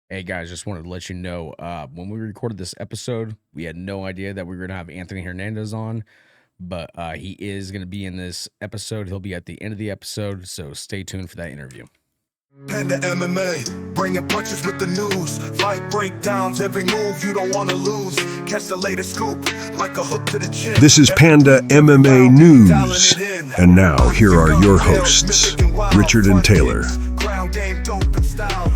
Hey guys, just wanted to let you know when we recorded this episode, we had no idea that we were going to have Anthony Hernandez on, but he is going to be in this episode. He'll be at the end of the episode, so stay tuned for that interview. Panda MMA, bringing punches with the news. Fight breakdowns, every move you don't want to lose. Catch the latest scoop, like a hook to the chin. This is Panda MMA News. And now, here are your hosts, Richard and Taylor.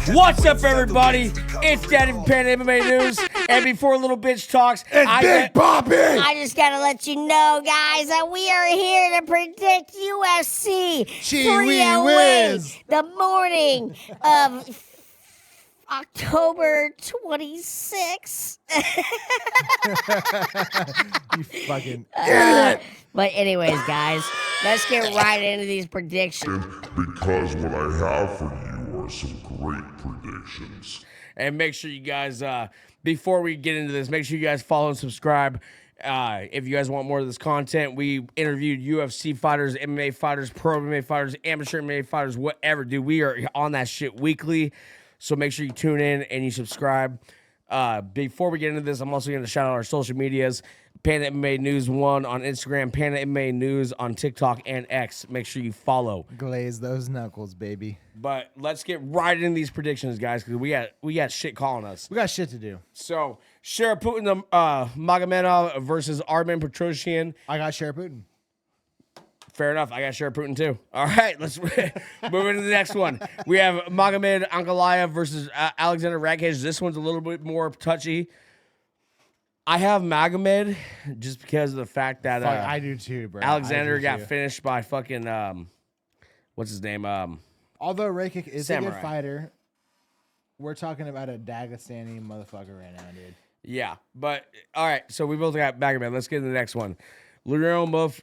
What's up, everybody? It's Daddy from PandaMMA News. And before Little Bitch talks, Big Bobby! I just gotta let you know, guys, that we are here to predict UFC 308, the morning of October 26th. You fucking idiot! But anyways, guys, let's get right into these predictions. Because what I have for you are some great predictions. And make sure you guys, before we get into this, make sure you guys follow and subscribe. If you guys want more of this content, we interviewed UFC fighters, MMA fighters, pro MMA fighters, amateur MMA fighters, whatever, dude. We are on that shit weekly. So make sure you tune in and you subscribe. Before we get into this, I'm also going to shout out our social medias. Panda MMA News 1 on Instagram, Panda MMA News on TikTok and X. Make sure you follow. glaze those knuckles, baby. But let's get right into these predictions, guys, because we got shit calling us. We got shit to do. So, Shara Magomedov versus Armen Petrosyan. I got Shara Putin. Fair enough. I got Shara Putin too. All right, let's move into the next one. We have Magomed Ankalaev versus Aleksandar Rakic. This one's a little bit more touchy. I have Magomed just because of the fact that Fuck, I do too, bro. Alexander I do got too. finished by fucking what's his name? Although Rakic is a Samurai. good fighter, we're talking about a Dagestani motherfucker right now, dude. Yeah, but all right. So we both got Magomed. Let's get to the next one. Lerone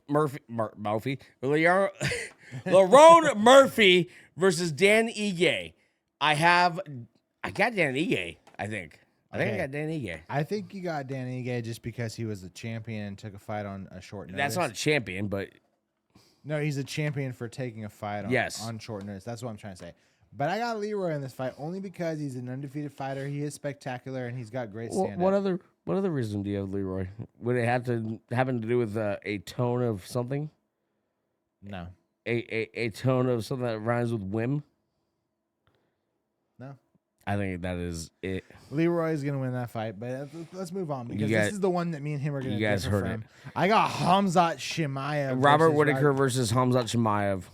Murphy versus Dan Ige. I got Dan Ige. I think I got Dan Ige. I think you got Dan Ige just because he was a champion and took a fight on a short notice. That's not a champion, but No, he's a champion for taking a fight on short notice. That's what I'm trying to say. But I got Leroy in this fight only because he's an undefeated fighter. He is spectacular and he's got great stand-up. what other reason do you have Leroy? Would it happen to do with a tone of something? No. A tone of something that rhymes with whim? No. I think that is it. Leroy is going to win that fight, but let's move on because guys- this is the one that me and him are going to you guys heard from. I got Khamzat Chimaev. Robert versus Whittaker versus Khamzat Chimaev.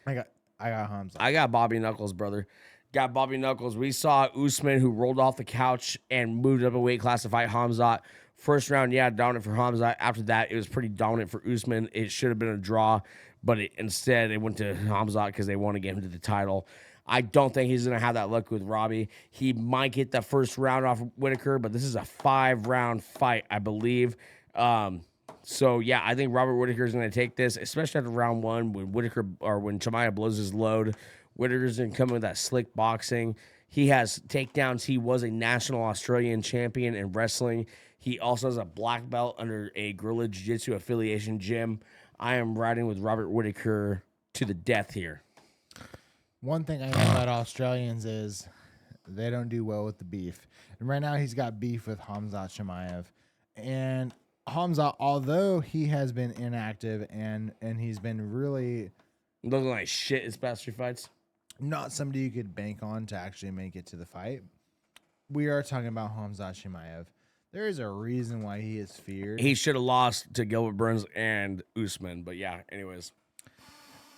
I got Khamzat. I got Bobby Knuckles, brother. Got Bobby Knuckles. We saw Usman, who rolled off the couch and moved up a weight class to fight Khamzat. First round, yeah, dominant for Khamzat. After that, it was pretty dominant for Usman. It should have been a draw, but instead it went to Khamzat because they want to get him to the title. I don't think he's going to have that luck with Robbie. He might get the first round off Whittaker, but this is a 5-round fight, I believe. So, yeah, I think Robert Whittaker is going to take this, especially after round one when when Chimaev blows his load. Whittaker's going to come in with that slick boxing. He has takedowns. He was a national Australian champion in wrestling. He also has a black belt under a Guerrilla Jiu-Jitsu affiliation gym. I am riding with Robert Whittaker to the death here. One thing I know about Australians is they don't do well with the beef. And right now he's got beef with Khamzat Chimaev. And Khamzat, although he has been inactive and he's been really Looking like shit his past 3 fights. not somebody you could bank on to actually make it to the fight, we are talking about Khamzat Chimaev. There is a reason why he is feared. He should have lost to Gilbert Burns and Usman. But, yeah, anyways.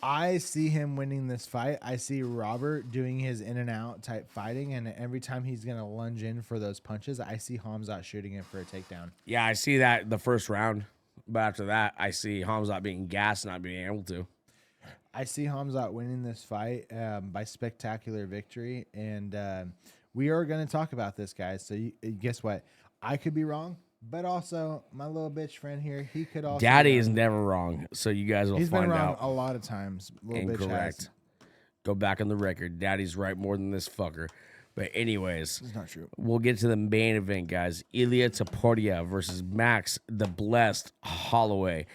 I see him winning this fight. I see Robert doing his in and out type fighting, and every time he's going to lunge in for those punches, I see Khamzat shooting him for a takedown. Yeah, I see that the first round. But after that, I see Khamzat being gassed, not being able to. I see Khamzat winning this fight by spectacular victory, and we are going to talk about this, guys. So guess what? I could be wrong, but also my little bitch friend here, he could also. Daddy be is wrong. never wrong, so you guys will He's find been wrong out. a lot of times. Little bitch has. Incorrect. Go back on the record. Daddy's right more than this fucker. But anyways, It's not true. we'll get to the main event, guys. Ilia Topuria versus Max the Blessed Holloway.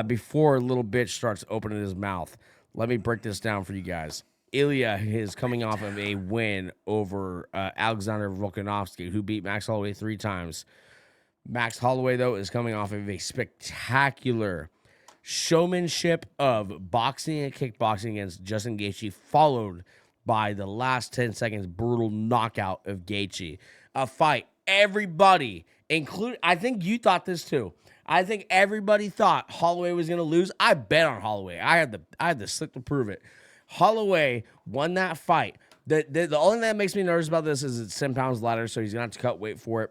Before little bitch starts opening his mouth, let me break this down for you guys. Ilia is coming off of a win over Alexander Volkanovski, who beat Max Holloway 3 times. Max Holloway, though, is coming off of a spectacular showmanship of boxing and kickboxing against Justin Gaethje, followed by the last 10 seconds brutal knockout of Gaethje. A fight everybody, including, I think you thought this too. I think everybody thought Holloway was going to lose. I bet on Holloway. I had the slip to prove it. Holloway won that fight. The only thing that makes me nervous about this is it's 10 pounds lighter, so he's going to have to cut weight for it.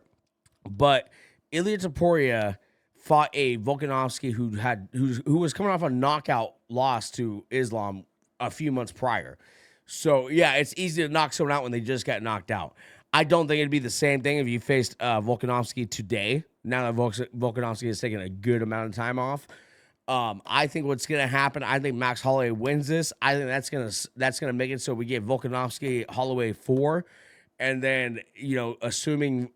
But Ilia Topuria fought a Volkanovski who was coming off a knockout loss to Islam a few months prior. So, yeah, it's easy to knock someone out when they just got knocked out. I don't think it'd be the same thing if you faced Volkanovski today, now that Volkanovski has taken a good amount of time off. I think what's going to happen, I think Max Holloway wins this. I think that's gonna make it so we get Volkanovski, Holloway 4. And then, assuming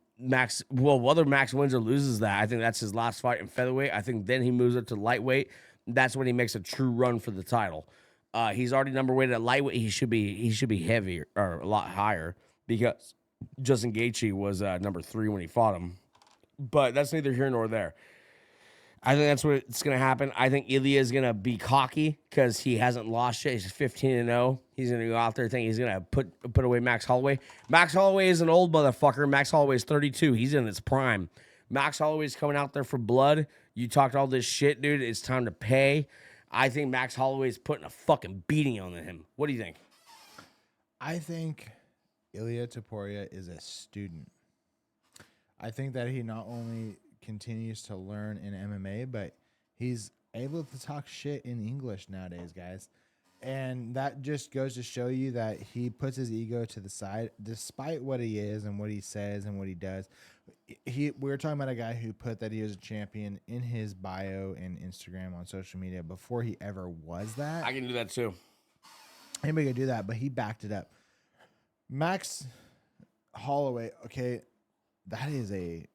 whether Max wins or loses that, I think that's his last fight in featherweight. I think then he moves up to lightweight. That's when he makes a true run for the title. He's already number weighted at lightweight. He should be heavier or a lot higher because Justin Gaethje was number 3 when he fought him. But that's neither here nor there. I think that's what's going to happen. I think Ilia is going to be cocky because he hasn't lost yet. He's 15-0. He's going to go out there thinking he's going to put away Max Holloway. Max Holloway is an old motherfucker. Max Holloway is 32. He's in his prime. Max Holloway is coming out there for blood. You talked all this shit, dude. It's time to pay. I think Max Holloway is putting a fucking beating on him. What do you think? I think Ilia Topuria is a student. I think that he not only continues to learn in MMA, but he's able to talk shit in English nowadays, guys. And that just goes to show you that he puts his ego to the side, despite what he is and what he says and what he does. We were talking about a guy who put that he was a champion in his bio and Instagram on social media before he ever was that. I can do that too. Anybody can do that, but he backed it up. Max Holloway, okay, that is a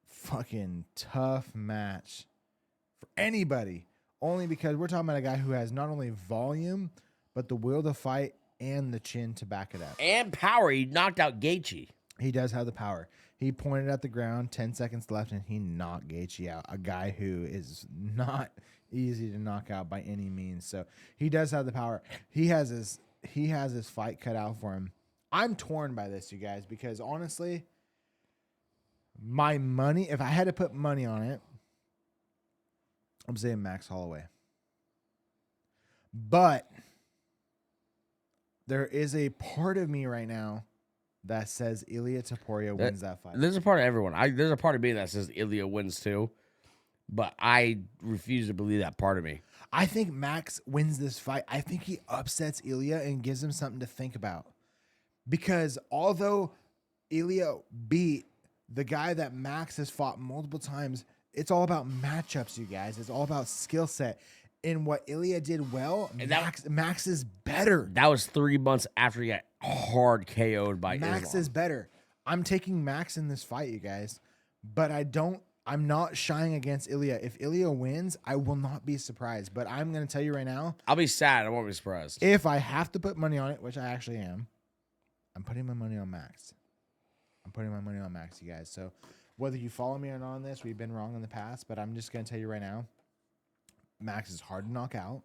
fucking tough match for anybody. Only because we're talking about a guy who has not only volume, but the will to fight and the chin to back it up. And power. He knocked out Gaethje. He does have the power. He pointed at the ground, 10 seconds left, and he knocked Gaethje out. A guy who is not easy to knock out by any means. So he does have the power. He has his fight cut out for him. I'm torn by this, you guys, because honestly, my money, if I had to put money on it, I'm saying Max Holloway. But there is a part of me right now that says Ilia Topuria wins that fight. There's a part of everyone. There's a part of me that says Ilia wins too, but I refuse to believe that part of me. I think Max wins this fight. I think he upsets Ilia and gives him something to think about. Because although Ilia beat the guy that Max has fought multiple times, it's all about matchups, you guys. It's all about skill set. And what Ilia did well, Max is better. That was 3 months after he got hard KO'd by Max Islam. is better. I'm taking Max in this fight, you guys. But I'm not shying against Ilia. If Ilia wins, I will not be surprised. But I'm going to tell you right now. I'll be sad. I won't be surprised. If I have to put money on it, which I actually am, I'm putting my money on Max. I'm putting my money on Max, you guys. So whether you follow me or not on this, we've been wrong in the past, but I'm just going to tell you right now, Max is hard to knock out.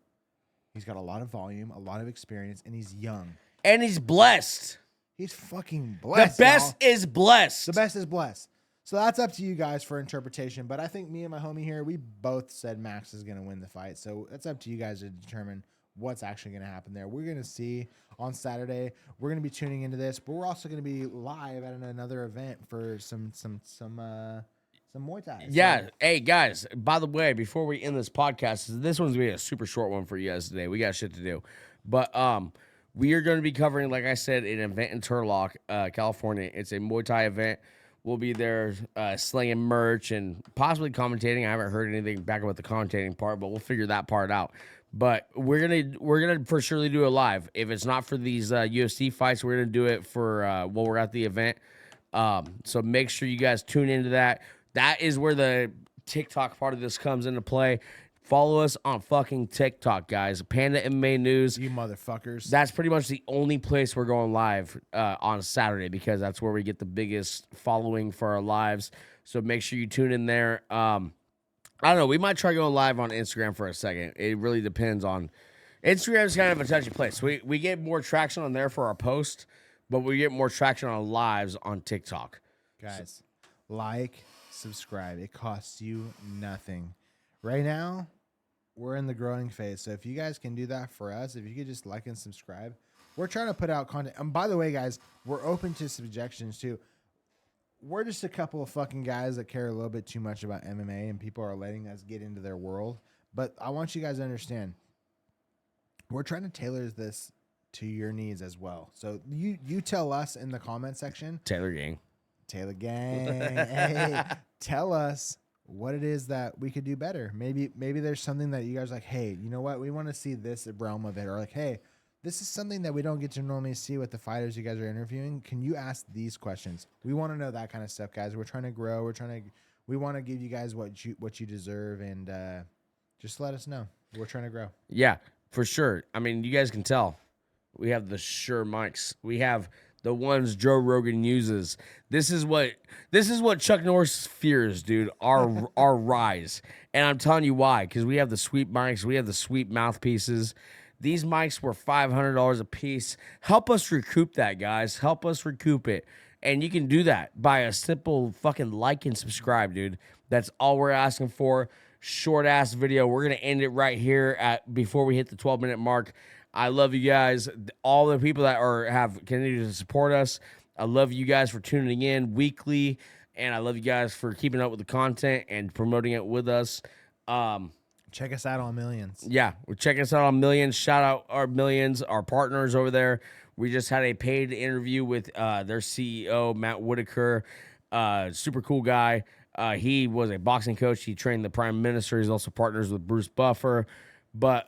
He's got a lot of volume, a lot of experience, and he's young. And he's blessed. He's fucking blessed. The best is blessed. The best is blessed. So that's up to you guys for interpretation. But I think me and my homie here, we both said Max is going to win the fight. So that's up to you guys to determine what's actually going to happen there. We're going to see on Saturday. We're going to be tuning into this, but we're also going to be live at another event for some Muay Thai. Yeah. Hey, guys, by the way, before we end this podcast, this one's going to be a super short one for you guys today. We got shit to do. But we are going to be covering, like I said, an event in Turlock, California. It's a Muay Thai event. We'll be there slinging merch and possibly commentating. I haven't heard anything back about the commentating part, but we'll figure that part out. But we're gonna for surely do a live. If it's not for these UFC fights, we're gonna do it for while we're at the event. So make sure you guys tune into that. That is where the TikTok part of this comes into play. Follow us on fucking TikTok, guys. Panda MMA News. You motherfuckers. That's pretty much the only place we're going live on Saturday because that's where we get the biggest following for our lives. So make sure you tune in there. I don't know. We might try going live on Instagram for a second. It really depends on. Instagram's kind of a touchy place. We get more traction on there for our post, but we get more traction on lives on TikTok. Guys, like, subscribe. It costs you nothing. Right now, we're in the growing phase. So if you guys can do that for us, if you could just like and subscribe, we're trying to put out content. And by the way, guys, we're open to suggestions too. We're just a couple of fucking guys that care a little bit too much about MMA, and people are letting us get into their world. But I want you guys to understand, we're trying to tailor this to your needs as well. So you tell us in the comment section. Taylor Gang. Hey, tell us what it is that we could do better. Maybe there's something that you guys are like, hey, you know what? We want to see this realm of it. Or like, hey, this is something that we don't get to normally see with the fighters you guys are interviewing. Can you ask these questions? We want to know that kind of stuff, guys. We're trying to grow. We want to give you guys what you deserve, and just let us know. We're trying to grow. Yeah, for sure. I mean, you guys can tell. We have the Shure mics. We have the ones Joe Rogan uses. This is what Chuck Norris fears, dude. Our rise. And I'm telling you why. Because we have the sweet mics. We have the sweet mouthpieces. These mics were $500 a piece. Help us recoup that, guys. Help us recoup it. And you can do that by a simple fucking like and subscribe, dude. That's all we're asking for. Short ass video. We're gonna end it right here before we hit the 12-minute mark. I love you guys. All the people that have continued to support us. I love you guys for tuning in weekly, and I love you guys for keeping up with the content and promoting it with us. Check us out on Millions. Yeah, check us out on Millions. Shout out our Millions, our partners over there. We just had a paid interview with their CEO, Matt Whittaker. Super cool guy. He was a boxing coach. He trained the Prime Minister. He's also partners with Bruce Buffer. But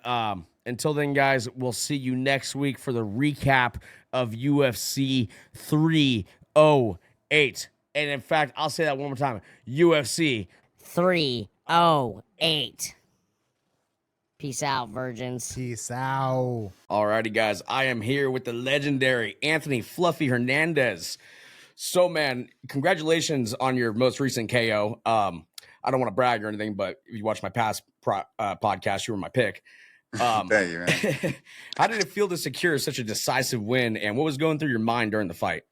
until then, guys, we'll see you next week for the recap of UFC 308. And in fact, I'll say that one more time. UFC 308. Peace out, virgins. Peace out. Alrighty, guys. I am here with the legendary Anthony Fluffy Hernandez. So, man, congratulations on your most recent KO. I don't want to brag or anything, but if you watch my past podcast, you were my pick. Thank you, man. How did it feel to secure such a decisive win, and what was going through your mind during the fight?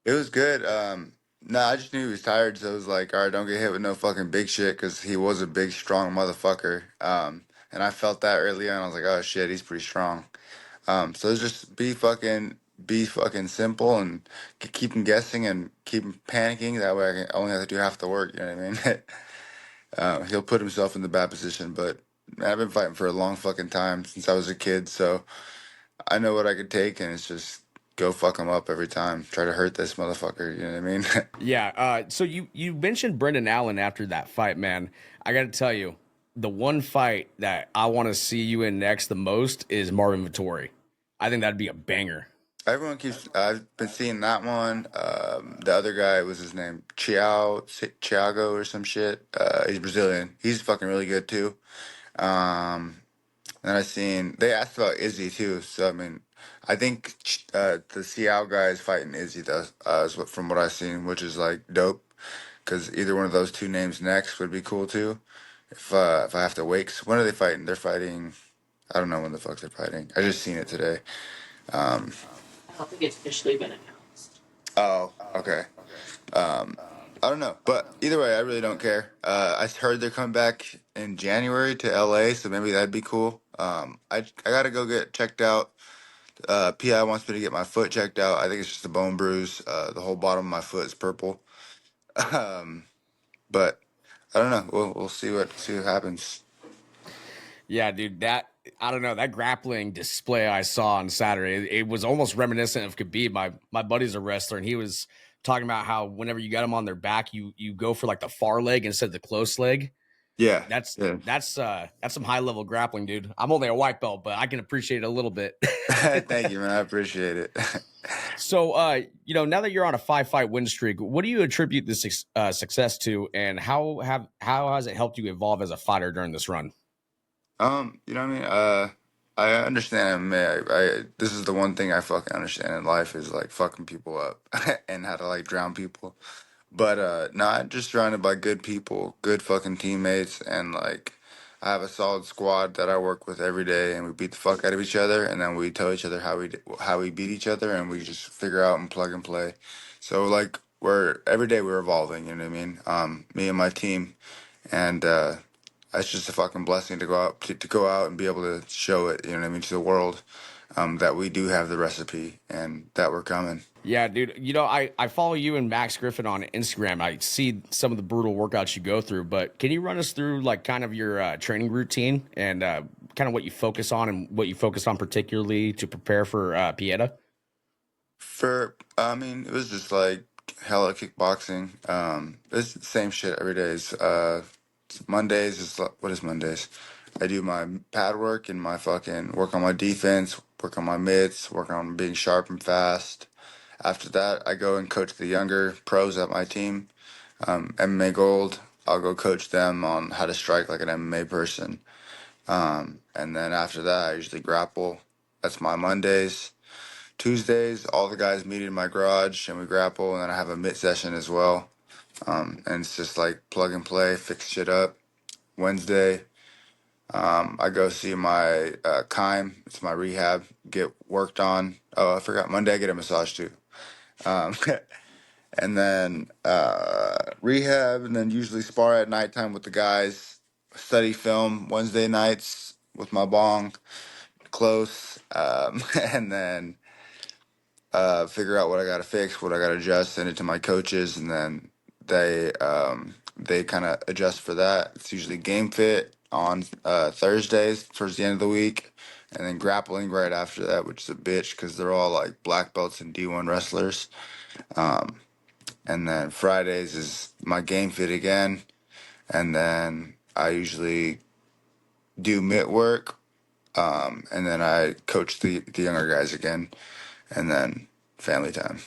It was good. No, I just knew he was tired, so it was like, all right, don't get hit with no fucking big shit, because he was a big, strong motherfucker. And I felt that early on. I was like, oh shit, he's pretty strong. So it was just be fucking simple and keep him guessing and keep him panicking. That way, I only have to do half the work. You know what I mean? He'll put himself in the bad position, but I've been fighting for a long fucking time since I was a kid, so I know what I could take, and it's just go fuck him up every time. Try to hurt this motherfucker, you know what I mean? Yeah, so you mentioned Brendan Allen after that fight, man. I got to tell you, the one fight that I want to see you in next the most is Marvin Vettori. I think that'd be a banger. Everyone keeps, I've been seeing that one. The other guy, was his name Thiago or some shit. He's Brazilian. He's fucking really good too. And they asked about Izzy too. So, I mean, I think the Seattle guy is fighting Izzy though, from what I've seen, which is like dope. Because either one of those two names next would be cool too. If I have to wait, 'cause when are they fighting? They're fighting, I don't know when the fuck they're fighting. I just seen it today. I don't think it's officially been announced. Oh, okay. I don't know, but either way, I really don't care. I heard they're coming back in January to LA, so maybe that'd be cool. I gotta go get checked out. PI wants me to get my foot checked out. I think it's just a bone bruise. The whole bottom of my foot is purple. But I don't know. We'll see what happens. Yeah, dude, I don't know, that grappling display I saw on Saturday, it was almost reminiscent of Khabib. My buddy's a wrestler, and he was talking about how whenever you got them on their back, you go for like the far leg instead of the close leg. Yeah, That's some high level grappling, dude. I'm only a white belt, but I can appreciate it a little bit. Thank you, man. I appreciate it. So, now that you're on a 5-fight win streak, what do you attribute this success to, and how has it helped you evolve as a fighter during this run? You know what I mean? I understand, man. I this is the one thing I fucking understand in life is like fucking people up and how to like drown people. But no, I'm just surrounded by good people, good fucking teammates, and like I have a solid squad that I work with every day, and we beat the fuck out of each other, and then we tell each other how we beat each other, and we just figure out and plug and play. So like we're every day we're evolving. You know what I mean? Me and my team, and it's just a fucking blessing to go out and be able to show it. You know what I mean, to the world, that we do have the recipe and that we're coming. Yeah, dude. I follow you and Max Griffin on Instagram. I see some of the brutal workouts you go through, but can you run us through like kind of your training routine and kind of what you focus on and what you focus on particularly to prepare for Pieta? I mean, it was just like hella kickboxing. It's the same shit every day. Mondays is what is Mondays? I do my pad work and my fucking work on my defense, work on my mitts, work on being sharp and fast. After that, I go and coach the younger pros at my team, MMA Gold. I'll go coach them on how to strike like an MMA person. And then after that, I usually grapple. That's my Mondays. Tuesdays, all the guys meet in my garage and we grapple, and then I have a mitt session as well. And it's just like plug and play, fix shit up. Wednesday, I go see my Kime. It's my rehab. Get worked on. Oh, I forgot. Monday I get a massage too. Um, and then rehab, and then usually spar at nighttime with the guys. Study film Wednesday nights with my bong close, and then figure out what I got to fix, what I got to adjust, send it to my coaches, and then they kind of adjust for that. It's usually game fit on Thursdays towards the end of the week, and then grappling right after that, which is a bitch because they're all like black belts and D1 wrestlers. And then Fridays is my game fit again, and then I usually do mitt work, and then I coach the younger guys again, and then family time.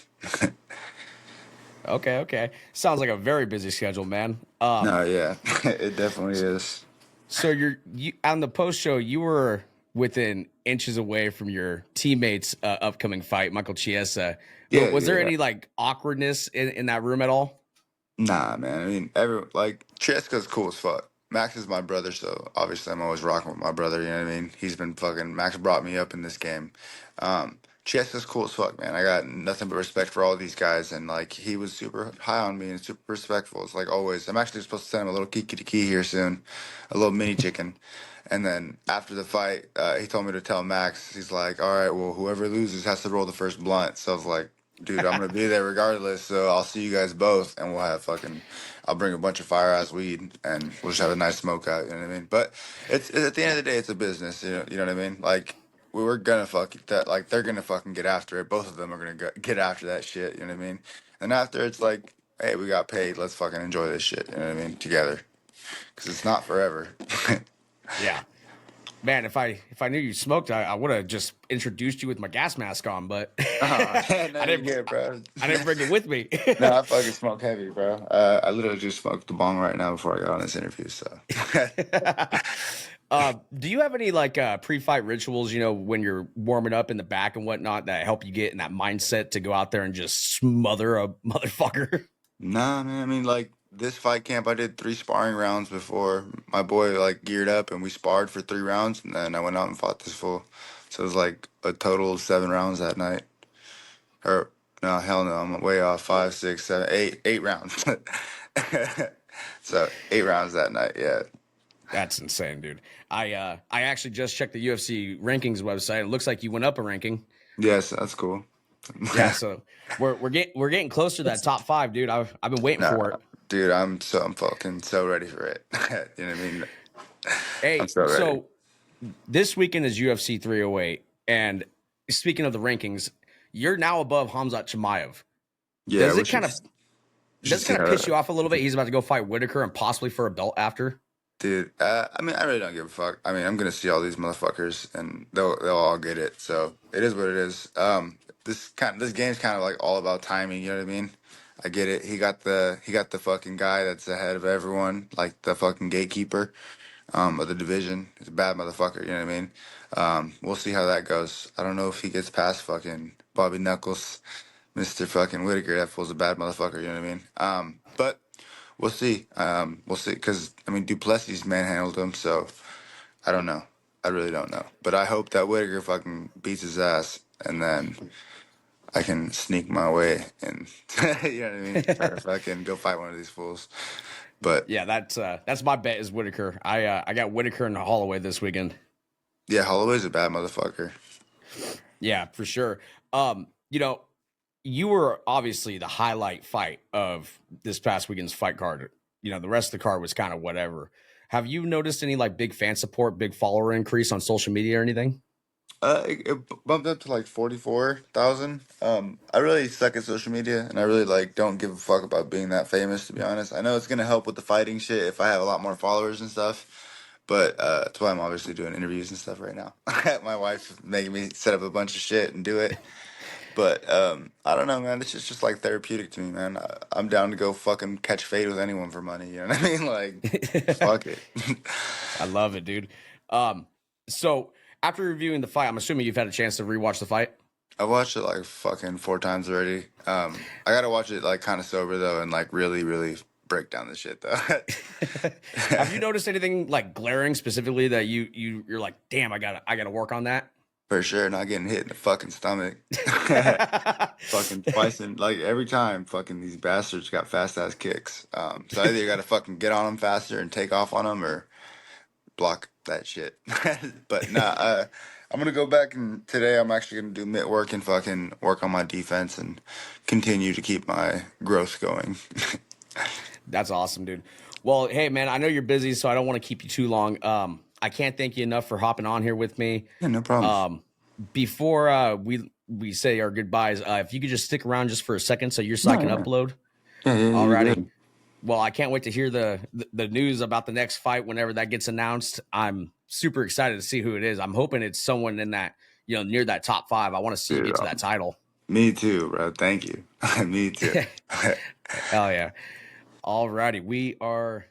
Okay. Sounds like a very busy schedule, man. No, yeah, it definitely is. So you on the post show, you were within inches away from your teammate's upcoming fight, Michael Chiesa. Yeah, Was there yeah. any like awkwardness in that room at all? Nah, man. I mean, Cheska's cool as fuck. Max is my brother, so obviously I'm always rocking with my brother. You know what I mean? He's been fucking. Max brought me up in this game. Cheska's cool as fuck, man. I got nothing but respect for all these guys, and like he was super high on me and super respectful. It's like always. I'm actually supposed to send him a little kiki to key here soon, a little mini chicken. And then after the fight, he told me to tell Max. He's like, "All right, well, whoever loses has to roll the first blunt." So I was like, dude, I'm gonna be there regardless. So I'll see you guys both, and we'll have fucking. I'll bring a bunch of fire ass weed, and we'll just have a nice smoke out. You know what I mean? But it's at the end of the day, it's a business. You know what I mean? Like we were gonna fuck that. Like they're gonna fucking get after it. Both of them are gonna get after that shit. You know what I mean? And after it's like, hey, we got paid. Let's fucking enjoy this shit. You know what I mean? Together, because it's not forever. Yeah. Man, if I knew you smoked, I would have just introduced you with my gas mask on, but No, I you're didn't. good, bro. I didn't bring it with me. No, I fucking smoke heavy, bro. I literally just smoked the bong right now before I got on this interview. So, Do you have any like pre-fight rituals? You know, when you're warming up in the back and whatnot, that help you get in that mindset to go out there and just smother a motherfucker? nah, man. I mean, like this fight camp, I did 3 sparring rounds before my boy like geared up, and we sparred for 3 rounds, and then I went out and fought this fool. So it was like a total of 7 rounds that night. Or no, hell no, I'm way off. 5, 6, 7, 8, 8 rounds. So 8 rounds that night. Yeah. That's insane, dude. I actually just checked the UFC rankings website. It looks like you went up a ranking. Yes, that's cool. Yeah, so we're getting closer to that top 5, dude. I've been waiting Nah, for it. dude, I'm fucking so ready for it. You know what I mean? I'm Hey, so ready. so this weekend is UFC 308, and speaking of the rankings, you're now above Khamzat Chimaev. Yeah, Does we it kind of should does it see kind of how piss you off a little bit? He's about to go fight Whittaker and possibly for a belt after. dude. I mean, I really don't give a fuck. I mean, I'm gonna see all these motherfuckers, and they'll all get it. So it is what it is. This game's kind of like all about timing. You know what I mean? I get it. He got the fucking guy that's ahead of everyone, like the fucking gatekeeper. of the division. He's a bad motherfucker. You know what I mean? We'll see how that goes. I don't know if he gets past fucking Bobby Knuckles, Mr. fucking Whittaker. That fool's a bad motherfucker. You know what I mean? But we'll see. We'll see. Because, I mean, Duplessis manhandled him, so I don't know. I really don't know. But I hope that Whittaker fucking beats his ass, and then I can sneak my way and, you know what I mean? Try to fucking go fight one of these fools. But Yeah, that's my bet is Whittaker. I got Whittaker and Holloway this weekend. yeah, Holloway's a bad motherfucker. Yeah, for sure. You know, you were obviously the highlight fight of this past weekend's fight card. You know, the rest of the card was kind of whatever. Have you noticed any like big fan support, big follower increase on social media or anything? It bumped up to like 44,000. I really suck at social media, and I really like don't give a fuck about being that famous. To be honest, I know it's gonna help with the fighting shit if I have a lot more followers and stuff. But that's why I'm obviously doing interviews and stuff right now. My wife's making me set up a bunch of shit and do it. But I don't know, man. It's just like therapeutic to me, man. I'm down to go fucking catch fade with anyone for money. You know what I mean? Like, fuck it. I love it, dude. So after reviewing the fight, I'm assuming you've had a chance to rewatch the fight. I watched it like fucking 4 times already. I gotta watch it like kind of sober though, and like really, really break down the shit though. Have you noticed anything like glaring specifically that you're like, damn, I gotta work on that? For sure, not getting hit in the fucking stomach. Fucking twice, and like every time, fucking these bastards got fast ass kicks. So either you gotta fucking get on them faster and take off on them, or block that shit. But nah, I'm gonna go back, and today I'm actually gonna do mitt work and fucking work on my defense and continue to keep my growth going. That's awesome, dude. Well, hey, man, I know you're busy, so I don't want to keep you too long. I can't thank you enough for hopping on here with me. Yeah, no problem. Before we say our goodbyes, if you could just stick around just for a second so your side can upload. Yeah, Alrighty. good. Well, I can't wait to hear the news about the next fight whenever that gets announced. I'm super excited to see who it is. I'm hoping it's someone in that, you know, near that top 5. I want to see you get to that title. Me too, bro. Thank you. Me too. Hell yeah. Alrighty. We are